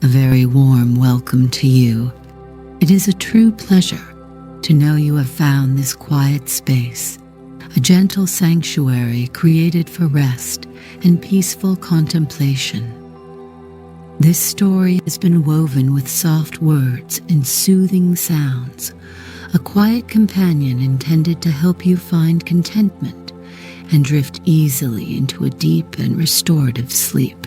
A very warm welcome to you. It is a true pleasure to know you have found this quiet space, a gentle sanctuary created for rest and peaceful contemplation. This story has been woven with soft words and soothing sounds, a quiet companion intended to help you find contentment and drift easily into a deep and restorative sleep.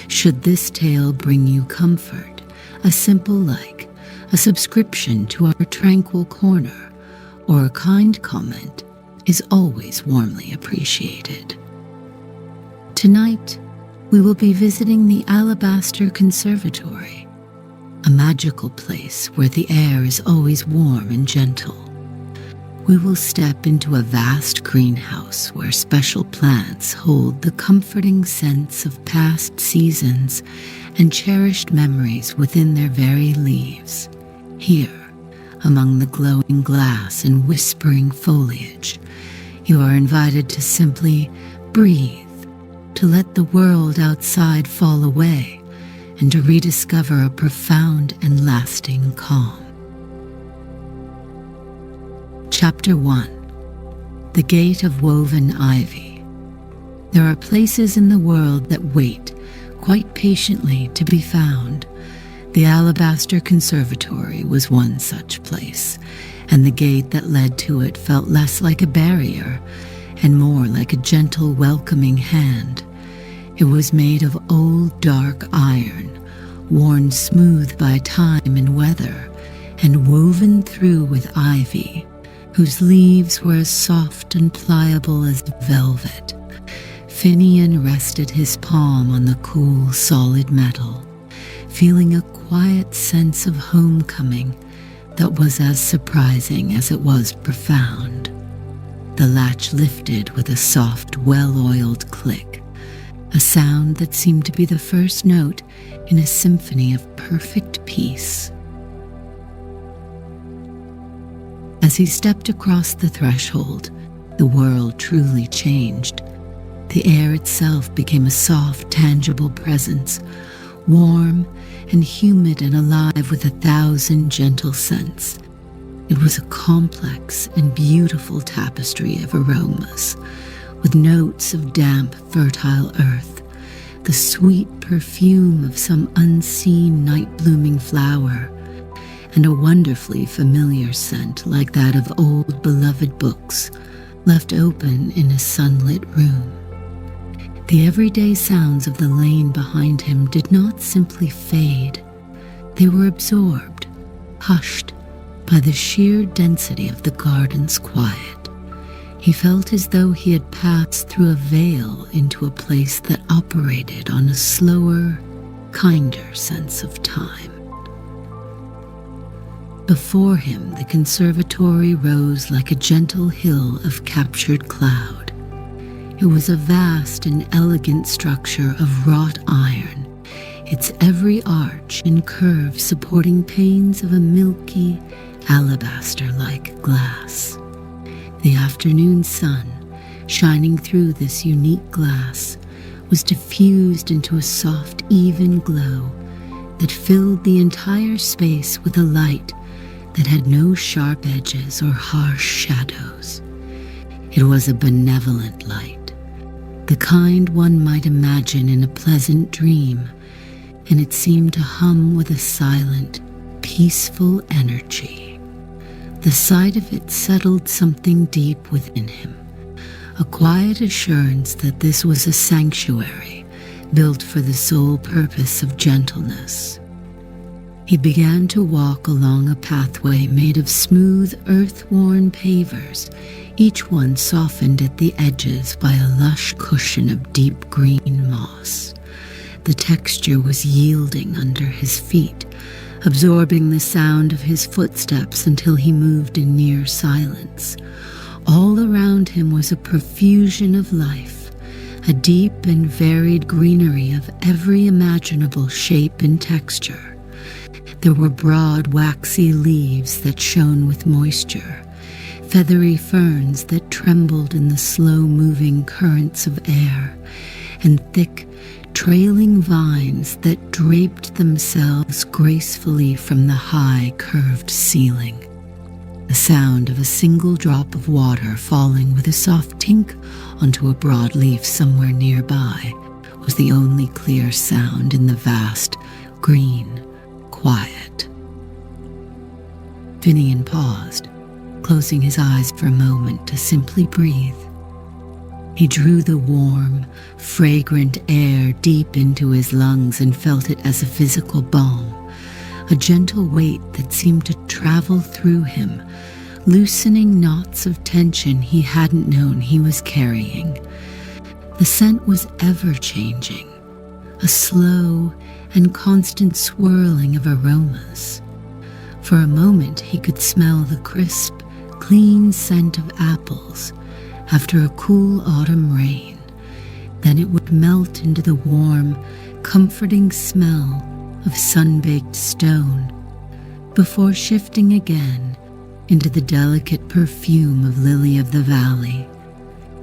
Should this tale bring you comfort, a simple like, a subscription to our tranquil corner, or a kind comment is always warmly appreciated. Tonight, we will be visiting the Alabaster Conservatory, a magical place where the air is always warm and gentle. We will step into a vast greenhouse where special plants hold the comforting sense of past seasons and cherished memories within their very leaves. Here, among the glowing glass and whispering foliage, you are invited to simply breathe, to let the world outside fall away, and to rediscover a profound and lasting calm. Chapter 1. The Gate of Woven Ivy. There are places in the world that wait quite patiently to be found. The Alabaster Conservatory was one such place, and the gate that led to it felt less like a barrier and more like a gentle, welcoming hand. It was made of old, dark iron, worn smooth by time and weather, and woven through with ivy, whose leaves were as soft and pliable as velvet. Finian rested his palm on the cool, solid metal, feeling a quiet sense of homecoming that was as surprising as it was profound. The latch lifted with a soft, well-oiled click, a sound that seemed to be the first note in a symphony of perfect peace. As he stepped across the threshold, the world truly changed. The air itself became a soft, tangible presence, warm and humid and alive with 1,000 gentle scents. It was a complex and beautiful tapestry of aromas, with notes of damp, fertile earth, the sweet perfume of some unseen night-blooming flower, and a wonderfully familiar scent like that of old beloved books left open in a sunlit room. The everyday sounds of the lane behind him did not simply fade. They were absorbed, hushed by the sheer density of the garden's quiet. He felt as though he had passed through a veil into a place that operated on a slower, kinder sense of time. Before him, the conservatory rose like a gentle hill of captured cloud. It was a vast and elegant structure of wrought iron, its every arch and curve supporting panes of a milky, alabaster-like glass. The afternoon sun, shining through this unique glass, was diffused into a soft, even glow that filled the entire space with a light that had no sharp edges or harsh shadows. It was a benevolent light, the kind one might imagine in a pleasant dream, and it seemed to hum with a silent, peaceful energy. The sight of it settled something deep within him, a quiet assurance that this was a sanctuary built for the sole purpose of gentleness. He began to walk along a pathway made of smooth, earth-worn pavers, each one softened at the edges by a lush cushion of deep green moss. The texture was yielding under his feet, absorbing the sound of his footsteps until he moved in near silence. All around him was a profusion of life, a deep and varied greenery of every imaginable shape and texture. There were broad, waxy leaves that shone with moisture, feathery ferns that trembled in the slow-moving currents of air, and thick, trailing vines that draped themselves gracefully from the high, curved ceiling. The sound of a single drop of water falling with a soft tink onto a broadleaf somewhere nearby was the only clear sound in the vast, green quiet. Finian paused, closing his eyes for a moment to simply breathe. He drew the warm, fragrant air deep into his lungs and felt it as a physical balm, a gentle weight that seemed to travel through him, loosening knots of tension he hadn't known he was carrying. The scent was ever-changing, a slow and constant swirling of aromas. For a moment he could smell the crisp, clean scent of apples after a cool autumn rain. Then it would melt into the warm, comforting smell of sun-baked stone, before shifting again into the delicate perfume of lily of the valley.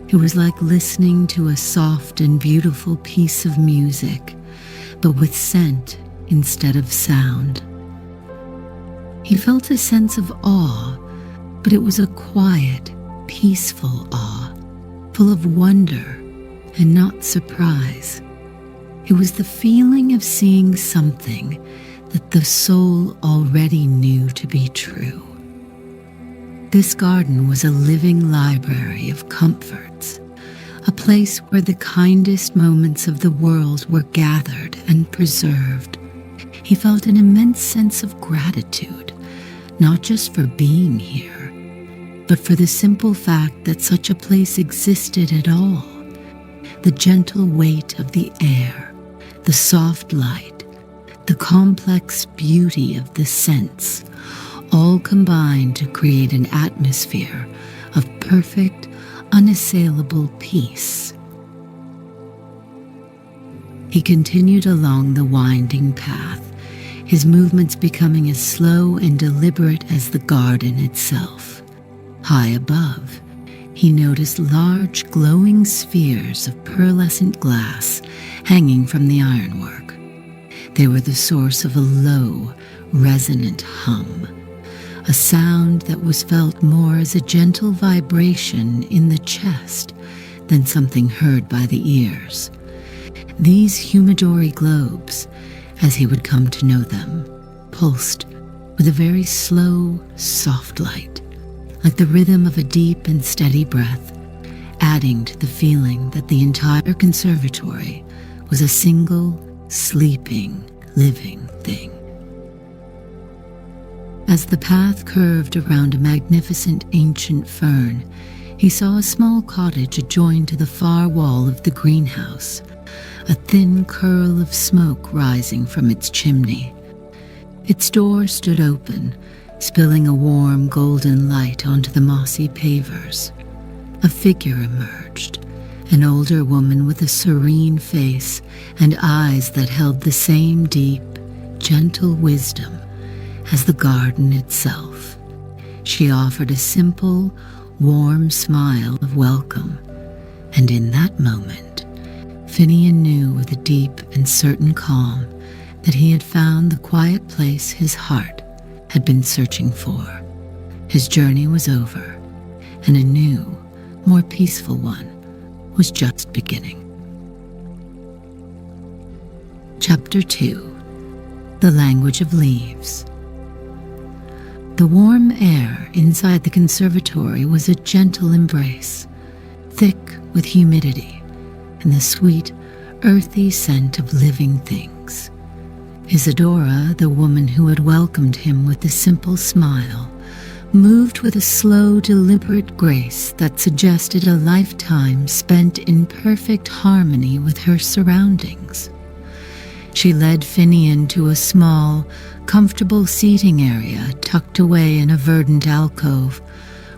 It was like listening to a soft and beautiful piece of music, but with scent instead of sound. He felt a sense of awe, but it was a quiet, peaceful awe, full of wonder and not surprise. It was the feeling of seeing something that the soul already knew to be true. This garden was a living library of comforts, a place where the kindest moments of the world were gathered and preserved. He felt an immense sense of gratitude, not just for being here, but for the simple fact that such a place existed at all. The gentle weight of the air, the soft light, the complex beauty of the scents, all combined to create an atmosphere of perfect, unassailable peace. He continued along the winding path, his movements becoming as slow and deliberate as the garden itself. High above, he noticed large glowing spheres of pearlescent glass hanging from the ironwork. They were the source of a low, resonant hum, a sound that was felt more as a gentle vibration in the chest than something heard by the ears. These humidori globes, as he would come to know them, pulsed with a very slow, soft light, like the rhythm of a deep and steady breath, adding to the feeling that the entire conservatory was a single, sleeping, living thing. As the path curved around a magnificent ancient fern, he saw a small cottage adjoined to the far wall of the greenhouse, a thin curl of smoke rising from its chimney. Its door stood open, spilling a warm golden light onto the mossy pavers. A figure emerged, an older woman with a serene face and eyes that held the same deep, gentle wisdom as the garden itself. She offered a simple, warm smile of welcome, and in that moment, Finian knew with a deep and certain calm that he had found the quiet place his heart had been searching for. His journey was over, and a new, more peaceful one was just beginning. Chapter 2: The Language of Leaves. The warm air inside the conservatory was a gentle embrace, thick with humidity and the sweet, earthy scent of living things. Isadora, the woman who had welcomed him with a simple smile, moved with a slow, deliberate grace that suggested a lifetime spent in perfect harmony with her surroundings. She led Finian to a small, comfortable seating area tucked away in a verdant alcove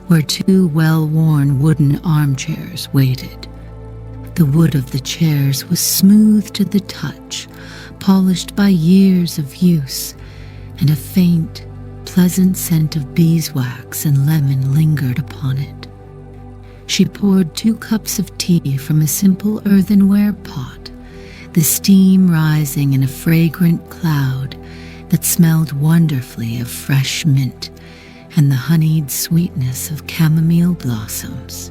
where two well-worn wooden armchairs waited. The wood of the chairs was smooth to the touch, polished by years of use, and a faint, pleasant scent of beeswax and lemon lingered upon it. She poured 2 cups of tea from a simple earthenware pot, the steam rising in a fragrant cloud that smelled wonderfully of fresh mint and the honeyed sweetness of chamomile blossoms.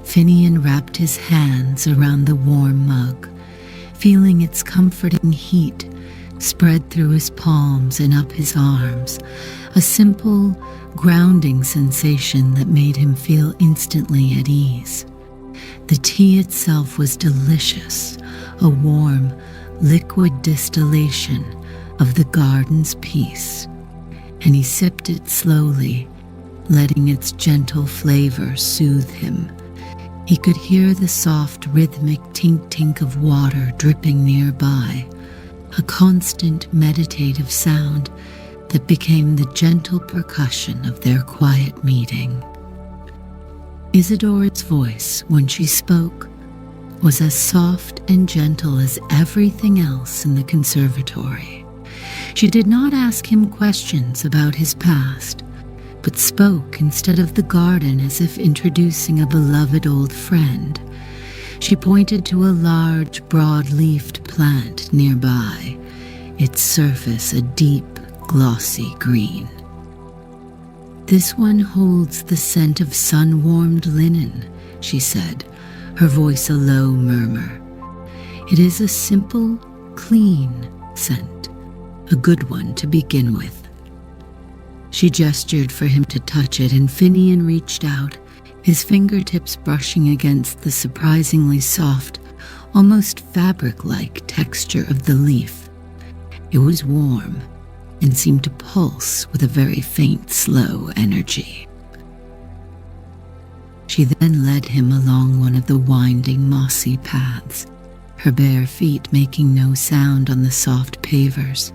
Finian wrapped his hands around the warm mug, feeling its comforting heat spread through his palms and up his arms, a simple, grounding sensation that made him feel instantly at ease. The tea itself was delicious, a warm, liquid distillation of the garden's peace, and he sipped it slowly, letting its gentle flavor soothe him. He could hear the soft, rhythmic tink-tink of water dripping nearby, a constant meditative sound that became the gentle percussion of their quiet meeting. Isadora's voice, when she spoke, was as soft and gentle as everything else in the conservatory. She did not ask him questions about his past, but spoke instead of the garden as if introducing a beloved old friend. She pointed to a large, broad-leafed plant nearby, its surface a deep, glossy green. "This one holds the scent of sun-warmed linen," she said, her voice a low murmur. "It is a simple, clean scent, a good one to begin with." She gestured for him to touch it, and Finian reached out, his fingertips brushing against the surprisingly soft, almost fabric-like texture of the leaf. It was warm and seemed to pulse with a very faint, slow energy. She then led him along one of the winding, mossy paths, her bare feet making no sound on the soft pavers.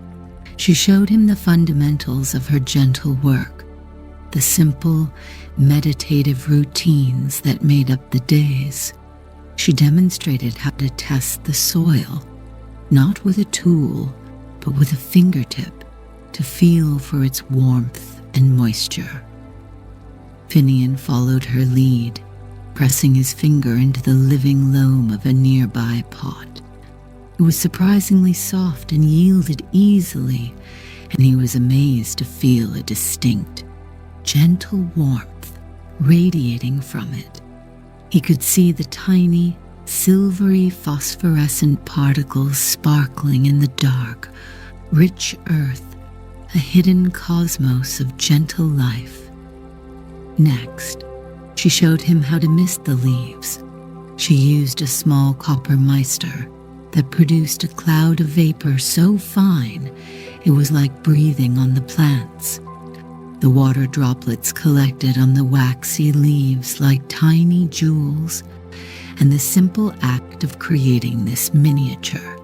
She showed him the fundamentals of her gentle work, the simple, meditative routines that made up the days. She demonstrated how to test the soil, not with a tool, but with a fingertip, to feel for its warmth and moisture. Finian followed her lead, pressing his finger into the living loam of a nearby pot. It was surprisingly soft and yielded easily, and he was amazed to feel a distinct, gentle warmth radiating from it. He could see the tiny, silvery phosphorescent particles sparkling in the dark, rich earth, a hidden cosmos of gentle life. Next, she showed him how to mist the leaves. She used a small copper meister that produced a cloud of vapor so fine it was like breathing on the plants. The water droplets collected on the waxy leaves like tiny jewels, and the simple act of creating this miniature,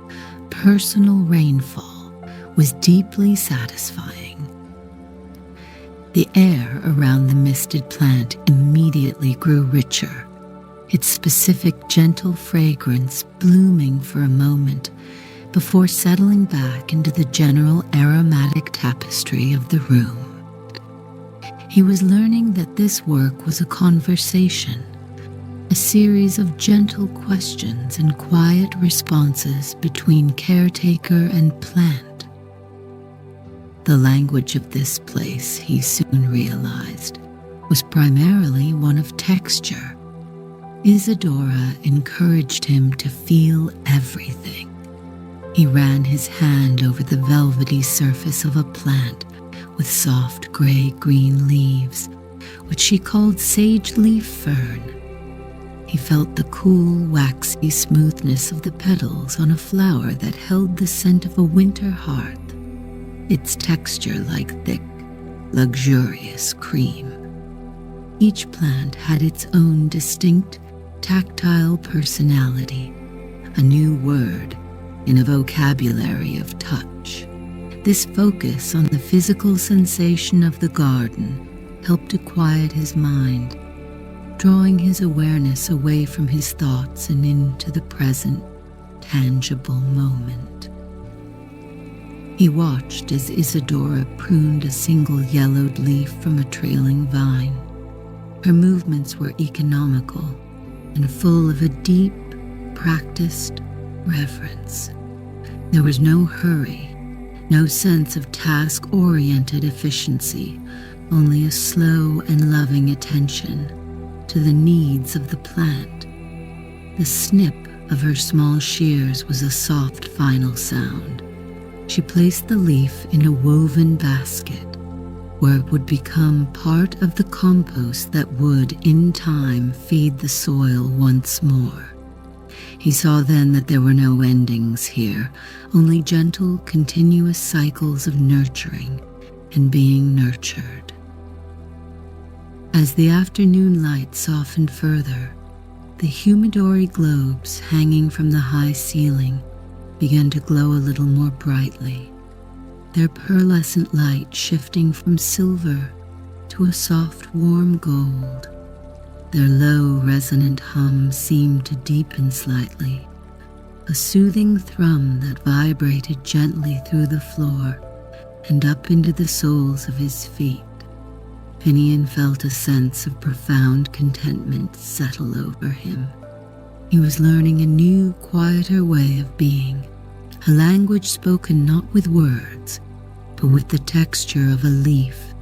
personal rainfall was deeply satisfying. The air around the misted plant immediately grew richer, its specific gentle fragrance blooming for a moment before settling back into the general aromatic tapestry of the room. He was learning that this work was a conversation, a series of gentle questions and quiet responses between caretaker and plant. The language of this place, he soon realized, was primarily one of texture. Isadora encouraged him to feel everything. He ran his hand over the velvety surface of a plant with soft gray-green leaves, which she called sage leaf fern. He felt the cool, waxy smoothness of the petals on a flower that held the scent of a winter hearth, its texture like thick, luxurious cream. Each plant had its own distinct, tactile personality, a new word in a vocabulary of touch. This focus on the physical sensation of the garden helped to quiet his mind, drawing his awareness away from his thoughts and into the present, tangible moment. He watched as Isadora pruned a single yellowed leaf from a trailing vine. Her movements were economical and full of a deep, practiced, reverence. There was no hurry, no sense of task-oriented efficiency, only a slow and loving attention to the needs of the plant. The snip of her small shears was a soft final sound. She placed the leaf in a woven basket, where it would become part of the compost that would, in time, feed the soil once more. He saw then that there were no endings here, only gentle, continuous cycles of nurturing and being nurtured. As the afternoon light softened further, the humidori globes hanging from the high ceiling began to glow a little more brightly, their pearlescent light shifting from silver to a soft, warm gold. Their low, resonant hum seemed to deepen slightly, a soothing thrum that vibrated gently through the floor and up into the soles of his feet. Finian felt a sense of profound contentment settle over him. He was learning a new, quieter way of being, a language spoken not with words, but with the texture of a leaf,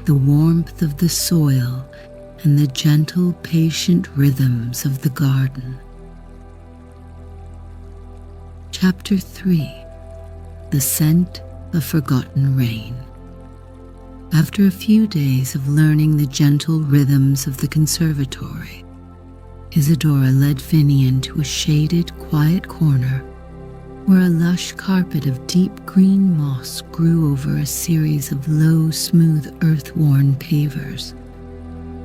the warmth of the soil, and the gentle, patient rhythms of the garden. Chapter 3. The Scent of Forgotten Rain. After a few days of learning the gentle rhythms of the conservatory, Isadora led Finian to a shaded, quiet corner where a lush carpet of deep green moss grew over a series of low, smooth, earth-worn pavers.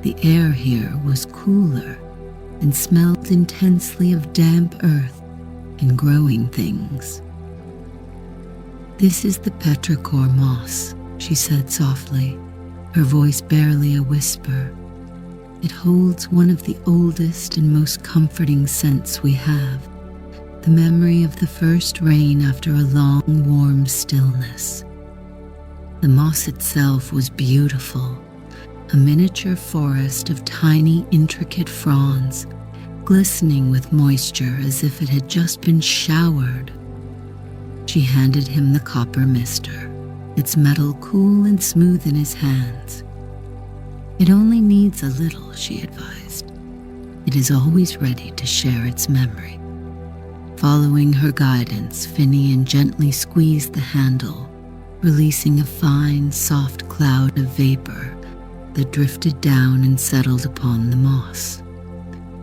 The air here was cooler and smelled intensely of damp earth and growing things. "This is the petrichor moss," she said softly, her voice barely a whisper. "It holds one of the oldest and most comforting scents we have, the memory of the first rain after a long, warm stillness." The moss itself was beautiful, a miniature forest of tiny, intricate fronds, glistening with moisture as if it had just been showered. She handed him the copper mister, its metal cool and smooth in his hands. "It only needs a little," she advised. "It is always ready to share its memory." Following her guidance, Finian gently squeezed the handle, releasing a fine, soft cloud of vapor that drifted down and settled upon the moss.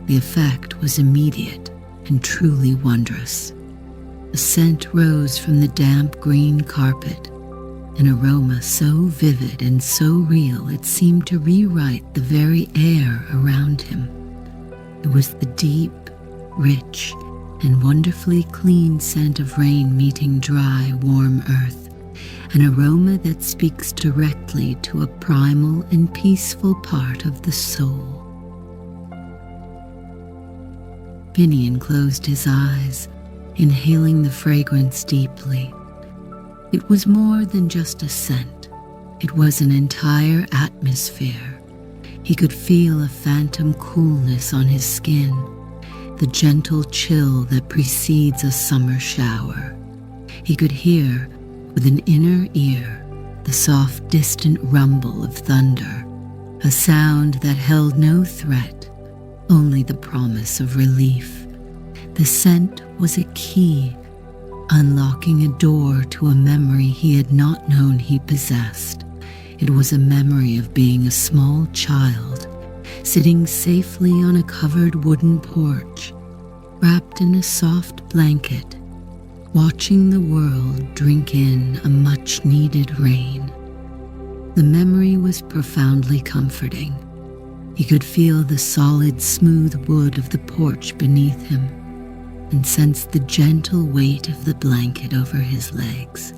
The effect was immediate and truly wondrous. A scent rose from the damp green carpet, an aroma so vivid and so real it seemed to rewrite the very air around him. It was the deep, rich, and wonderfully clean scent of rain meeting dry, warm earth, an aroma that speaks directly to a primal and peaceful part of the soul. Finian closed his eyes, inhaling the fragrance deeply. It was more than just a scent. It was an entire atmosphere. He could feel a phantom coolness on his skin, the gentle chill that precedes a summer shower. He could hear, with an inner ear, the soft, distant rumble of thunder, a sound that held no threat, only the promise of relief. The scent was a key, unlocking a door to a memory he had not known he possessed. It was a memory of being a small child, sitting safely on a covered wooden porch, wrapped in a soft blanket, watching the world drink in a much-needed rain. The memory was profoundly comforting. He could feel the solid, smooth wood of the porch beneath him and sensed the gentle weight of the blanket over his legs.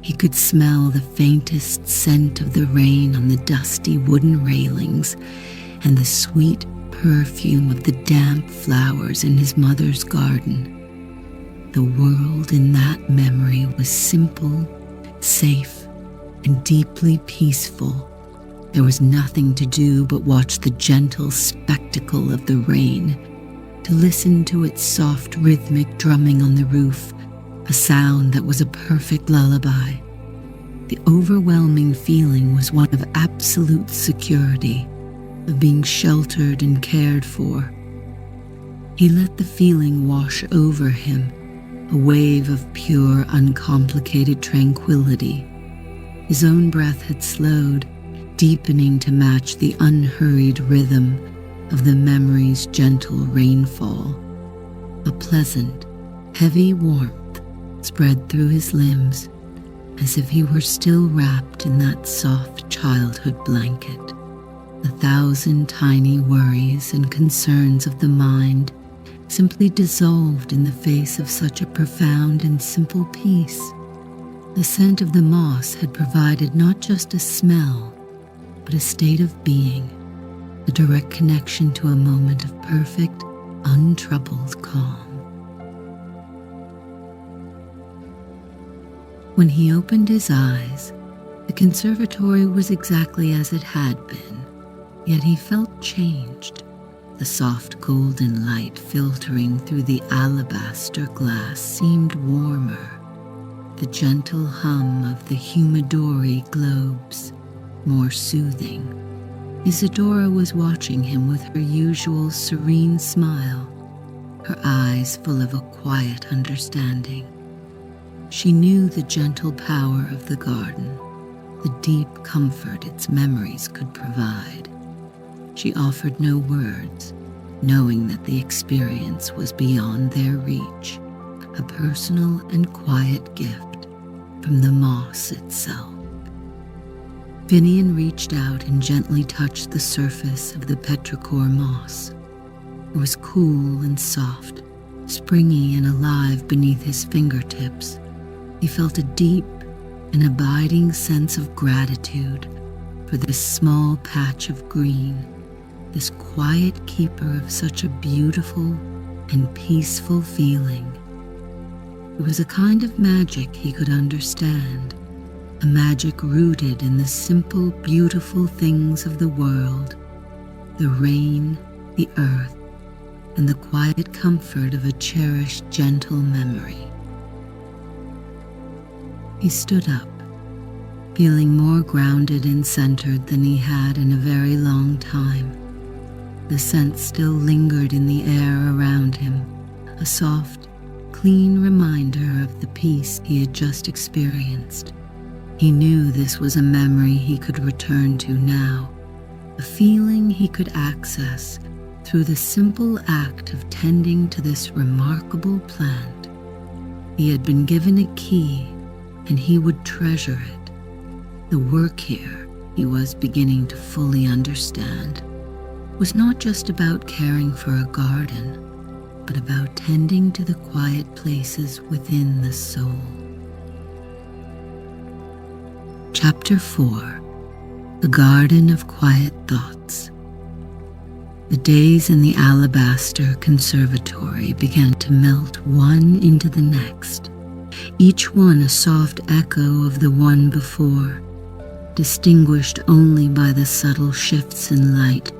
He could smell the faintest scent of the rain on the dusty wooden railings and the sweet perfume of the damp flowers in his mother's garden. The world in that memory was simple, safe, and deeply peaceful. There was nothing to do but watch the gentle spectacle of the rain, to listen to its soft rhythmic drumming on the roof, a sound that was a perfect lullaby. The overwhelming feeling was one of absolute security, of being sheltered and cared for. He let the feeling wash over him, a wave of pure, uncomplicated tranquility. His own breath had slowed, deepening to match the unhurried rhythm of the memory's gentle rainfall. A pleasant, heavy warmth spread through his limbs, as if he were still wrapped in that soft childhood blanket. 1,000 tiny worries and concerns of the mind simply dissolved in the face of such a profound and simple peace. The scent of the moss had provided not just a smell, but a state of being, a direct connection to a moment of perfect, untroubled calm. When he opened his eyes, the conservatory was exactly as it had been, yet he felt changed. The soft golden light filtering through the alabaster glass seemed warmer, the gentle hum of the humidori globes more soothing. Isadora was watching him with her usual serene smile, her eyes full of a quiet understanding. She knew the gentle power of the garden, the deep comfort its memories could provide. She offered no words, knowing that the experience was beyond their reach, a personal and quiet gift from the moss itself. Finian reached out and gently touched the surface of the petrichor moss. It was cool and soft, springy and alive beneath his fingertips. He felt a deep and abiding sense of gratitude for this small patch of green, this quiet keeper of such a beautiful and peaceful feeling. It was a kind of magic he could understand, a magic rooted in the simple, beautiful things of the world, the rain, the earth, and the quiet comfort of a cherished, gentle memory. He stood up, feeling more grounded and centered than he had in a very long time. The scent still lingered in the air around him, a soft, clean reminder of the peace he had just experienced. He knew this was a memory he could return to now, a feeling he could access through the simple act of tending to this remarkable plant. He had been given a key, and he would treasure it. The work here, he was beginning to fully understand, was not just about caring for a garden, but about tending to the quiet places within the soul. Chapter 4. The Garden of Quiet Thoughts. The days in the Alabaster Conservatory began to melt one into the next, each one a soft echo of the one before, distinguished only by the subtle shifts in light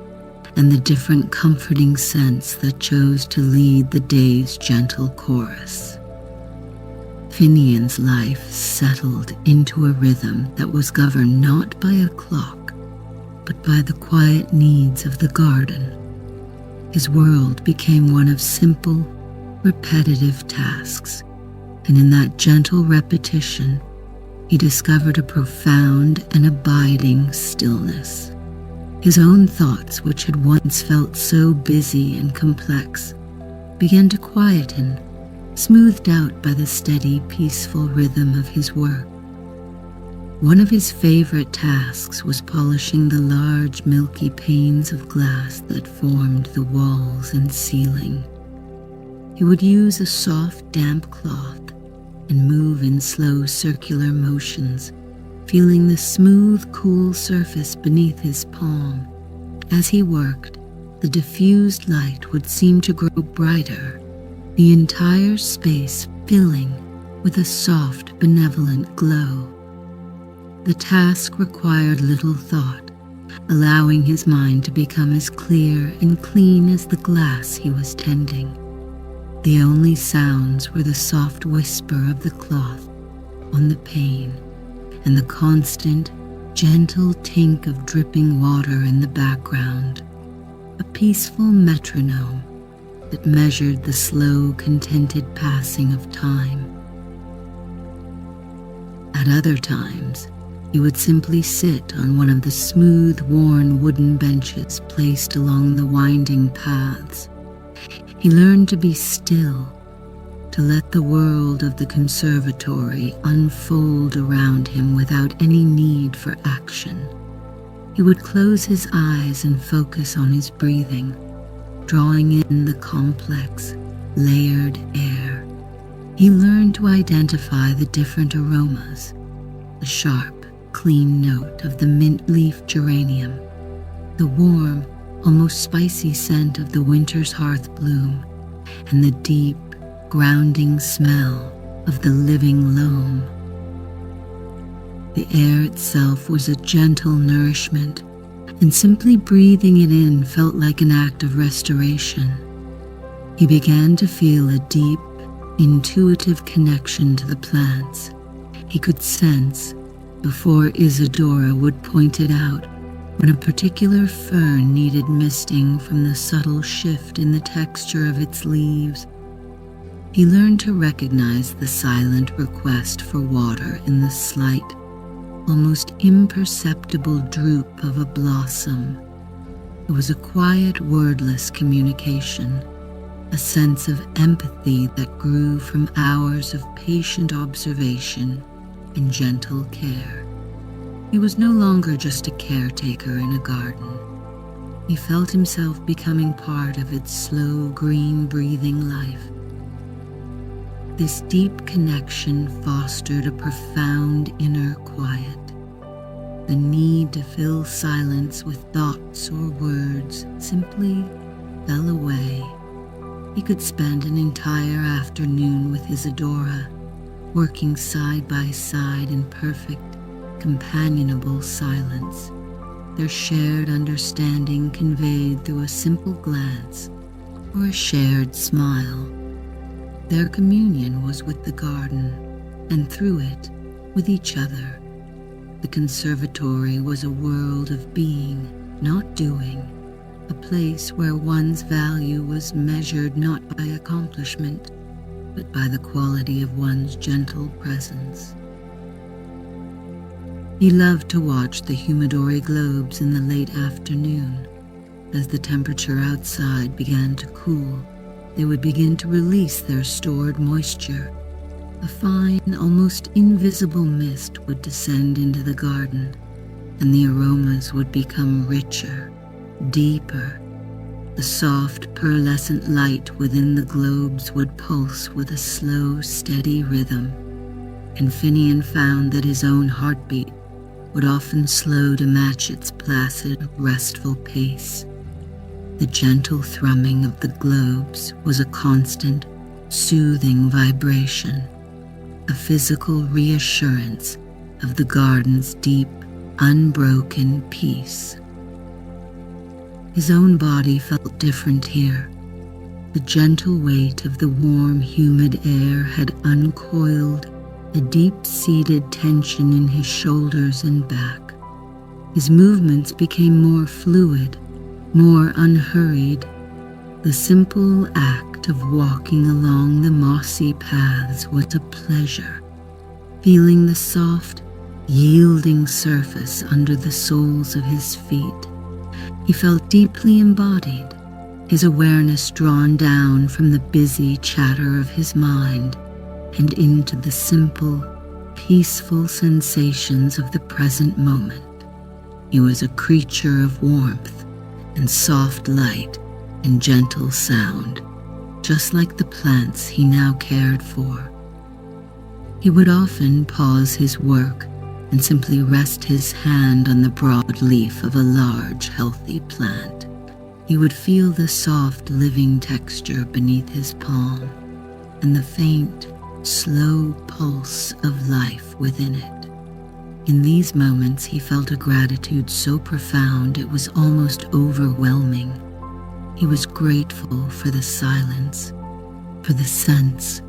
and the different comforting scents that chose to lead the day's gentle chorus. Finian's life settled into a rhythm that was governed not by a clock, but by the quiet needs of the garden. His world became one of simple, repetitive tasks, and in that gentle repetition, he discovered a profound and abiding stillness. His own thoughts, which had once felt so busy and complex, began to quieten, smoothed out by the steady, peaceful rhythm of his work. One of his favorite tasks was polishing the large, milky panes of glass that formed the walls and ceiling. He would use a soft, damp cloth and move in slow, circular motions, feeling the smooth, cool surface beneath his palm. As he worked, the diffused light would seem to grow brighter, the entire space filling with a soft, benevolent glow. The task required little thought, allowing his mind to become as clear and clean as the glass he was tending. The only sounds were the soft whisper of the cloth on the pane and the constant, gentle tink of dripping water in the background, a peaceful metronome that measured the slow, contented passing of time. At other times, he would simply sit on one of the smooth, worn wooden benches placed along the winding paths. He learned to be still, to let the world of the conservatory unfold around him without any need for action. He would close his eyes and focus on his breathing, drawing in the complex, layered air. He learned to identify the different aromas, the sharp, clean note of the mint leaf geranium, the warm, almost spicy scent of the winter's hearth bloom, and the deep, grounding smell of the living loam. The air itself was a gentle nourishment, and simply breathing it in felt like an act of restoration. He began to feel a deep, intuitive connection to the plants. He could sense, before Isadora would point it out, when a particular fern needed misting from the subtle shift in the texture of its leaves. He learned to recognize the silent request for water in the slight, almost imperceptible droop of a blossom. It was a quiet, wordless communication, a sense of empathy that grew from hours of patient observation and gentle care. He was no longer just a caretaker in a garden. He felt himself becoming part of its slow, green, breathing life. This deep connection fostered a profound inner quiet. The need to fill silence with thoughts or words simply fell away. He could spend an entire afternoon with Isadora, working side by side in perfect, companionable silence, their shared understanding conveyed through a simple glance or a shared smile. Their communion was with the garden, and through it, with each other. The conservatory was a world of being, not doing, a place where one's value was measured not by accomplishment, but by the quality of one's gentle presence. He loved to watch the humidori globes in the late afternoon. As the temperature outside began to cool, they would begin to release their stored moisture. A fine, almost invisible mist would descend into the garden, and the aromas would become richer, deeper. The soft, pearlescent light within the globes would pulse with a slow, steady rhythm, and Finian found that his own heartbeat would often slow to match its placid, restful pace. The gentle thrumming of the globes was a constant, soothing vibration, a physical reassurance of the garden's deep, unbroken peace. His own body felt different here. The gentle weight of the warm, humid air had uncoiled a deep-seated tension in his shoulders and back. His movements became more fluid, more unhurried. The simple act of walking along the mossy paths was a pleasure, feeling the soft, yielding surface under the soles of his feet. He felt deeply embodied, his awareness drawn down from the busy chatter of his mind and into the simple, peaceful sensations of the present moment. He was a creature of warmth and soft light and gentle sound, just like the plants he now cared for. He would often pause his work and simply rest his hand on the broad leaf of a large, healthy plant. He would feel the soft, living texture beneath his palm and the faint, slow pulse of life within it. In these moments, he felt a gratitude so profound it was almost overwhelming. He was grateful for the silence, for the scents,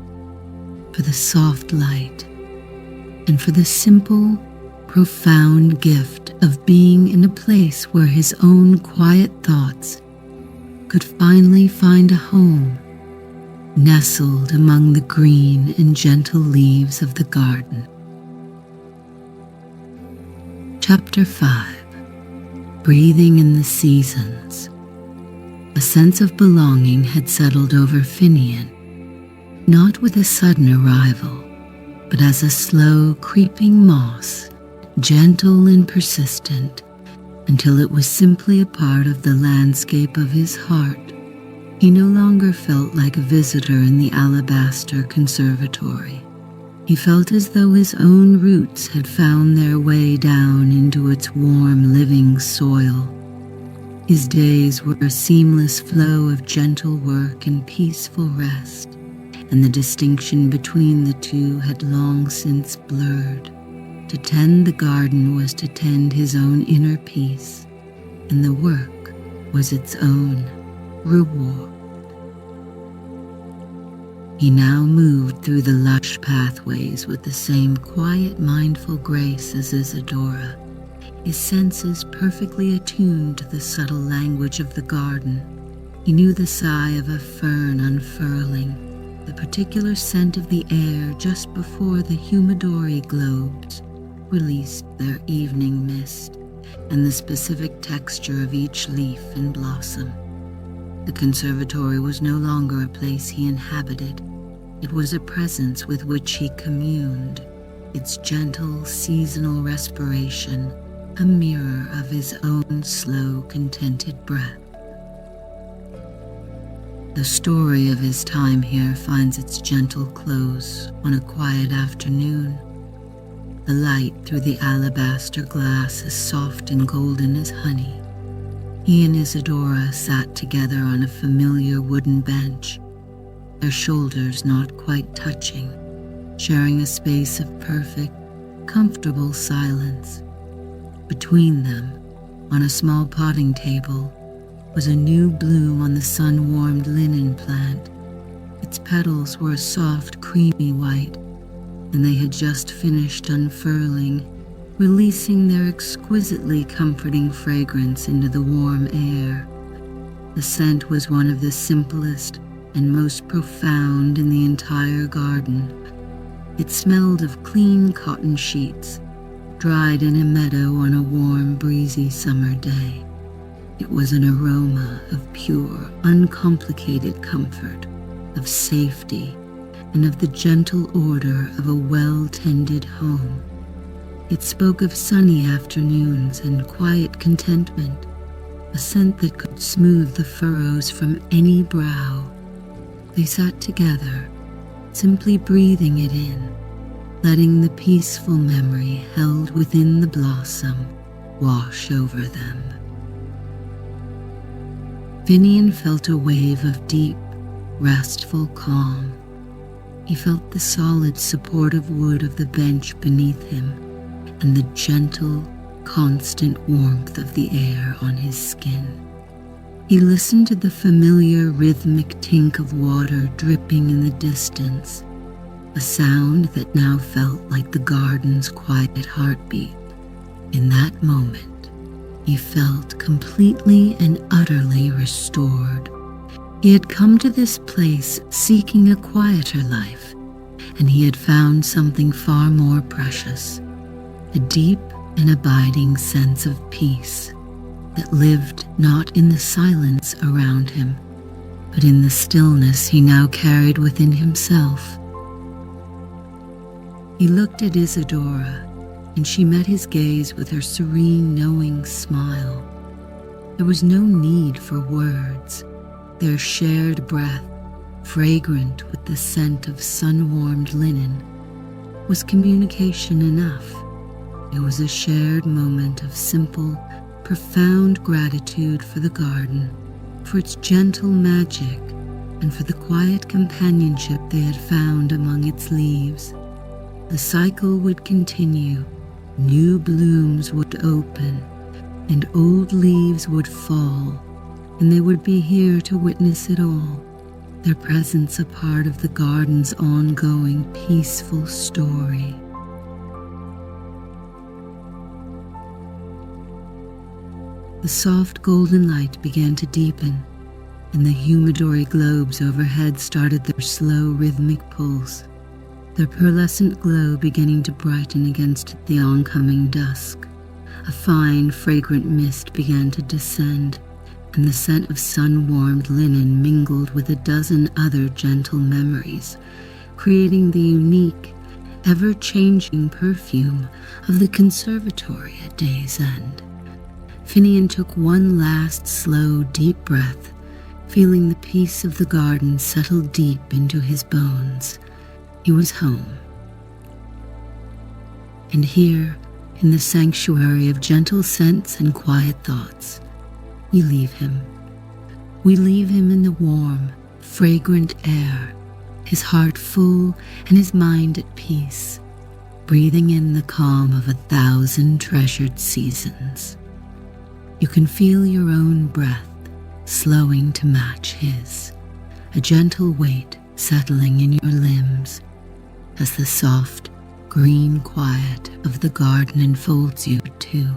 for the soft light, and for the simple, profound gift of being in a place where his own quiet thoughts could finally find a home, nestled among the green and gentle leaves of the garden. Chapter 5. Breathing in the Seasons. A sense of belonging had settled over Finian, not with a sudden arrival, but as a slow, creeping moss, gentle and persistent, until it was simply a part of the landscape of his heart. He no longer felt like a visitor in the Alabaster Conservatory. He felt as though his own roots had found their way down into its warm, living soil. His days were a seamless flow of gentle work and peaceful rest, and the distinction between the two had long since blurred. To tend the garden was to tend his own inner peace, and the work was its own reward. He now moved through the lush pathways with the same quiet, mindful grace as Isadora, his senses perfectly attuned to the subtle language of the garden. He knew the sigh of a fern unfurling, the particular scent of the air just before the humidori globes released their evening mist, and the specific texture of each leaf and blossom. The conservatory was no longer a place he inhabited. It was a presence with which he communed, its gentle, seasonal respiration a mirror of his own slow, contented breath. The story of his time here finds its gentle close on a quiet afternoon. The light through the alabaster glass is soft and golden as honey. He and Isadora sat together on a familiar wooden bench, their shoulders not quite touching, sharing a space of perfect, comfortable silence. Between them, on a small potting table, was a new bloom on the sun-warmed linen plant. Its petals were a soft, creamy white, and they had just finished unfurling, releasing their exquisitely comforting fragrance into the warm air. The scent was one of the simplest and most profound in the entire garden. It smelled of clean cotton sheets, dried in a meadow on a warm, breezy summer day. It was an aroma of pure, uncomplicated comfort, of safety, and of the gentle order of a well-tended home. It spoke of sunny afternoons and quiet contentment, a scent that could smooth the furrows from any brow. They sat together, simply breathing it in, letting the peaceful memory held within the blossom wash over them. Finian felt a wave of deep, restful calm. He felt the solid, supportive wood of the bench beneath him and the gentle, constant warmth of the air on his skin. He listened to the familiar, rhythmic tink of water dripping in the distance, a sound that now felt like the garden's quiet heartbeat. In that moment, he felt completely and utterly restored. He had come to this place seeking a quieter life, and he had found something far more precious, a deep and abiding sense of peace that lived not in the silence around him, but in the stillness he now carried within himself. He looked at Isadora, and she met his gaze with her serene, knowing smile. There was no need for words. Their shared breath, fragrant with the scent of sun-warmed linen, was communication enough. It was a shared moment of simple, profound gratitude for the garden, for its gentle magic, and for the quiet companionship they had found among its leaves. The cycle would continue, new blooms would open and old leaves would fall, and they would be here to witness it all, their presence a part of the garden's ongoing peaceful story. The soft golden light began to deepen, and the humidori globes overhead started their slow rhythmic pulse, their pearlescent glow beginning to brighten against the oncoming dusk. A fine, fragrant mist began to descend, and the scent of sun-warmed linen mingled with a dozen other gentle memories, creating the unique, ever-changing perfume of the conservatory at day's end. Finian took one last slow, deep breath, feeling the peace of the garden settle deep into his bones. He was home. And here, in the sanctuary of gentle scents and quiet thoughts, we leave him. We leave him in the warm, fragrant air, his heart full and his mind at peace, breathing in the calm of 1,000 treasured seasons. You can feel your own breath slowing to match his, a gentle weight settling in your limbs as the soft, green quiet of the garden enfolds you too,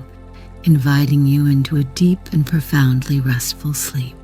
inviting you into a deep and profoundly restful sleep.